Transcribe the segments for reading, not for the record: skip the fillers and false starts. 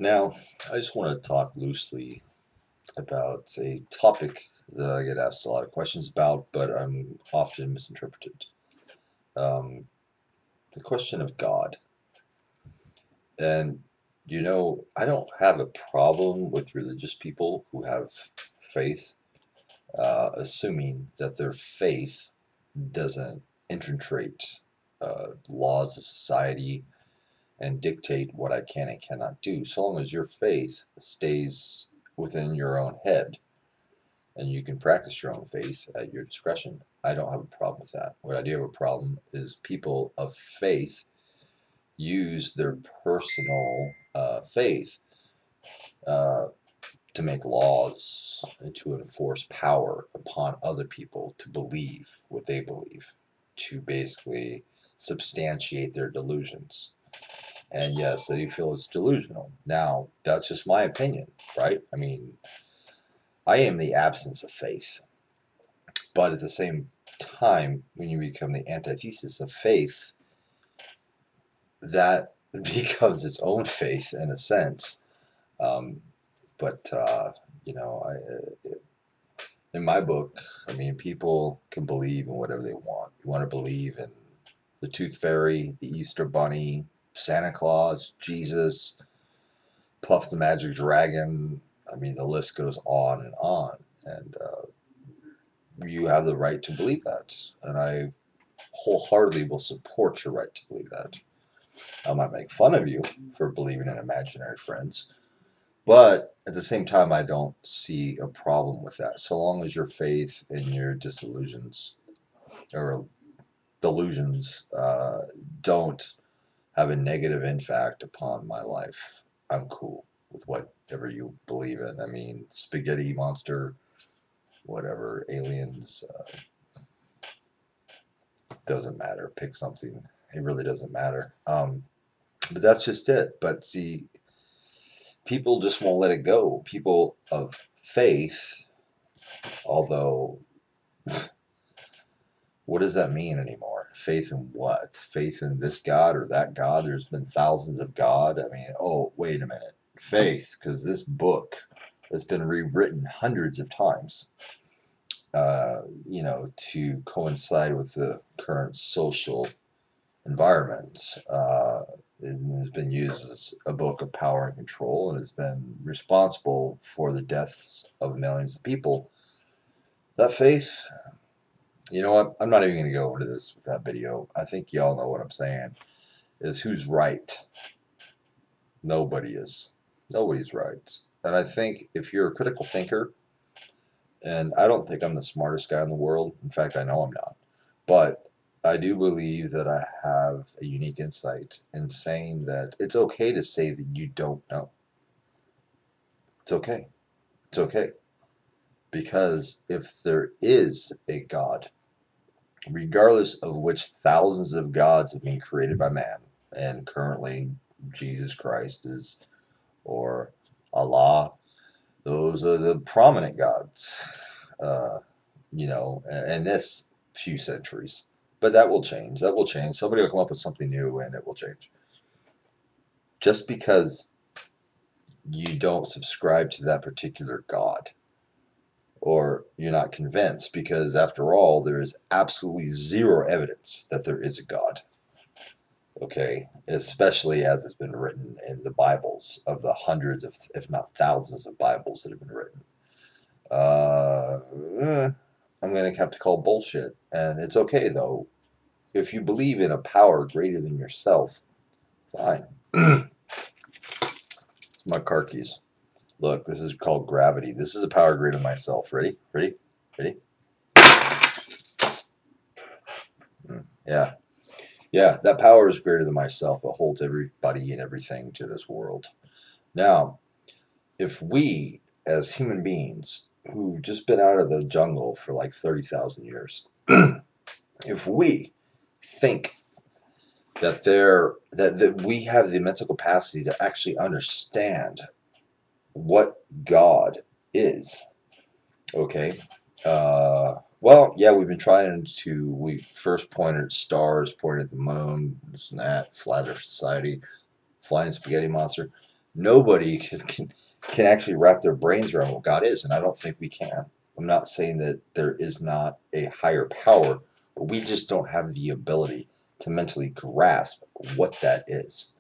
Now, I just want to talk loosely about a topic that I get asked a lot of questions about, but I'm often misinterpreted. Um, the question of God. And, I don't have a problem with religious people who have faith, assuming that their faith doesn't infiltrate laws of society and dictate what I can and cannot do, so long as your faith stays within your own head and you can practice your own faith at your discretion. I don't have a problem with that. What I do have a problem is people of faith use their personal faith uh, to make laws and to enforce power upon other people to believe what they believe, to basically substantiate their delusions. And yes, they feel it's delusional. Now, that's just my opinion, right? I mean, I am the absence of faith. But at the same time, when you become the antithesis of faith, that becomes its own faith in a sense. Um, but, in my book, I mean, people can believe in whatever they want. You want to believe in the Tooth Fairy, the Easter Bunny, Santa Claus, Jesus, Puff the Magic Dragon. I mean, the list goes on and on. And you have the right to believe that. And I wholeheartedly will support your right to believe that. I might make fun of you for believing in imaginary friends. But at the same time, I don't see a problem with that. So long as your faith and your disillusions or delusions don't have a negative impact upon my life, I'm cool with whatever you believe in. I mean, spaghetti monster, whatever, aliens, doesn't matter. Pick something. It really doesn't matter. But that's just it. But see, people just won't let it go. People of faith, although, what does that mean anymore? Faith in what? Faith in this God or that God? There's been thousands of God. I mean, oh, wait a minute. Faith, because this book has been rewritten hundreds of times, to coincide with the current social environment. It has been used as a book of power and control, and has been responsible for the deaths of millions of people. That faith, you know what? I'm not even going to go into this with that video. I think y'all know what I'm saying. Is who's right? Nobody is. Nobody's right. And I think if you're a critical thinker, and I don't think I'm the smartest guy in the world. In fact, I know I'm not. But I do believe that I have a unique insight in saying that it's okay to say that you don't know. It's okay. It's okay. Because if there is a God, regardless of which thousands of gods have been created by man, and currently Jesus Christ is, or Allah, those are the prominent gods, in this few centuries. But that will change. That will change. Somebody will come up with something new and it will change. Just because you don't subscribe to that particular God, or you're not convinced, because after all, there is absolutely zero evidence that there is a God. Okay, especially as it's been written in the Bibles, of the hundreds of, if not thousands of Bibles that have been written. I'm going to have to call bullshit. And it's okay, though. If you believe in a power greater than yourself, fine. My car keys. Look, this is called gravity. This is a power greater than myself. Ready? Ready? Ready? Yeah. Yeah, that power is greater than myself. It holds everybody and everything to this world. Now, if we, as human beings, who've just been out of the jungle for like 30,000 years, if we think that we have the mental capacity to actually understand what God is, okay, well, yeah, we've been trying to, we first pointed at stars, pointed at the moon, this and that, flat earth society, flying spaghetti monster. Nobody can actually wrap their brains around what God is, and I don't think we can. I'm not saying that there is not a higher power, but we just don't have the ability to mentally grasp what that is.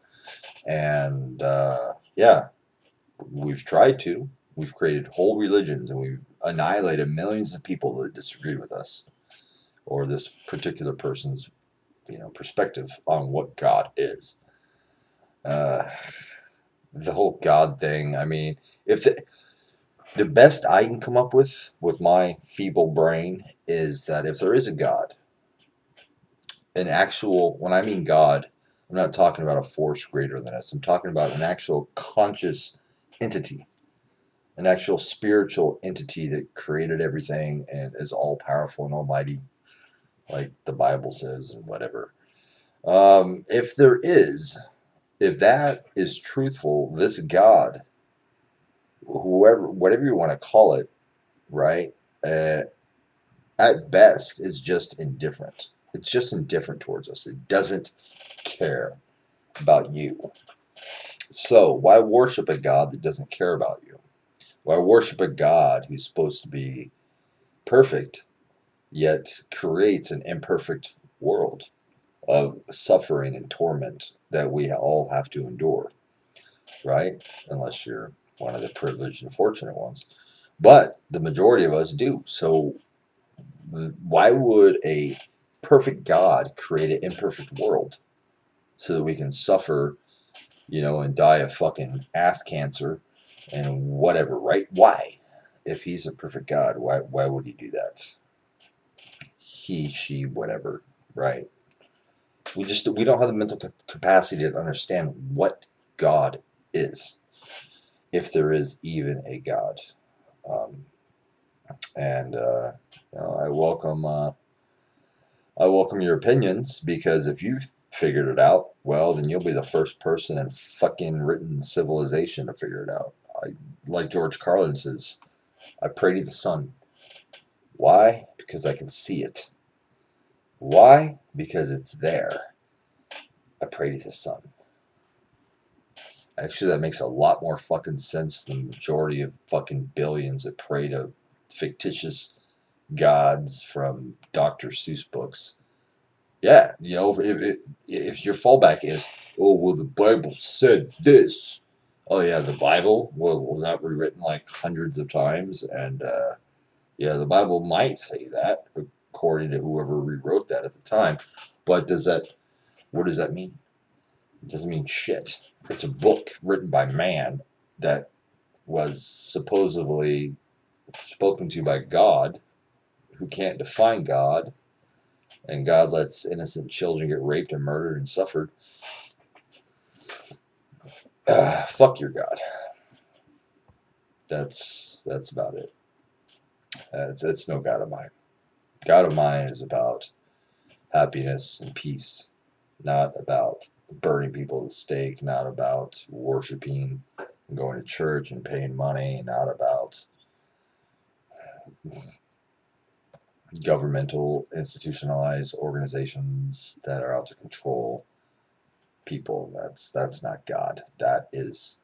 And yeah, we've tried to. We've created whole religions, and we've annihilated millions of people that disagree with us or this particular person's, perspective on what God is. Uh, the whole God thing. I mean, if the best I can come up with my feeble brain is that if there is a God, an actual, when I mean God, I'm not talking about a force greater than us. I'm talking about an actual conscious entity, an actual spiritual entity that created everything and is all powerful and almighty, like the Bible says and whatever. If there is, if that is truthful, this God, whoever, whatever you want to call it, right? At best, is just indifferent. It's just indifferent towards us. It doesn't care about you. So why worship a God that doesn't care about you? Why worship a God who's supposed to be perfect, yet creates an imperfect world of suffering and torment that we all have to endure, right? Unless you're one of the privileged and fortunate ones. But the majority of us do. So why would a perfect God create an imperfect world so that we can suffer, and die of fucking ass cancer and whatever, right? Why? If he's a perfect God, why would he do that? He, she, whatever, right? We don't have the mental capacity to understand what God is, if there is even a God. And I welcome your opinions, because if you've figured it out, well, then you'll be the first person in fucking written civilization to figure it out. Like George Carlin says, I pray to the sun. Why? Because I can see it. Why? Because it's there. I pray to the sun. Actually, that makes a lot more fucking sense than the majority of fucking billions that pray to fictitious gods from Dr. Seuss books. Yeah, if your fallback is, oh, well, the Bible said this. Oh, yeah, the Bible? Well, was that rewritten like hundreds of times? And, yeah, the Bible might say that, according to whoever rewrote that at the time. But what does that mean? It doesn't mean shit. It's a book written by man that was supposedly spoken to by God, who can't define God, and God lets innocent children get raped and murdered and suffered. Fuck your God. That's about it. It's no God of mine. God of mine is about happiness and peace, not about burning people at the stake, not about worshiping and going to church and paying money, not about governmental institutionalized organizations that are out to control people. That's not God. That is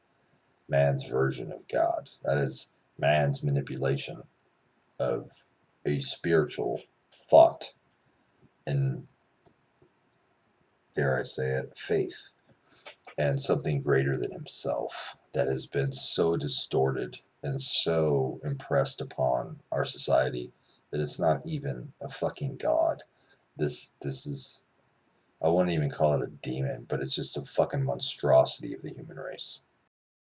man's version of God. That is man's manipulation of a spiritual thought and, dare I say it, faith, and something greater than himself that has been so distorted and so impressed upon our society that it's not even a fucking God. This is, I wouldn't even call it a demon, but it's just a fucking monstrosity of the human race.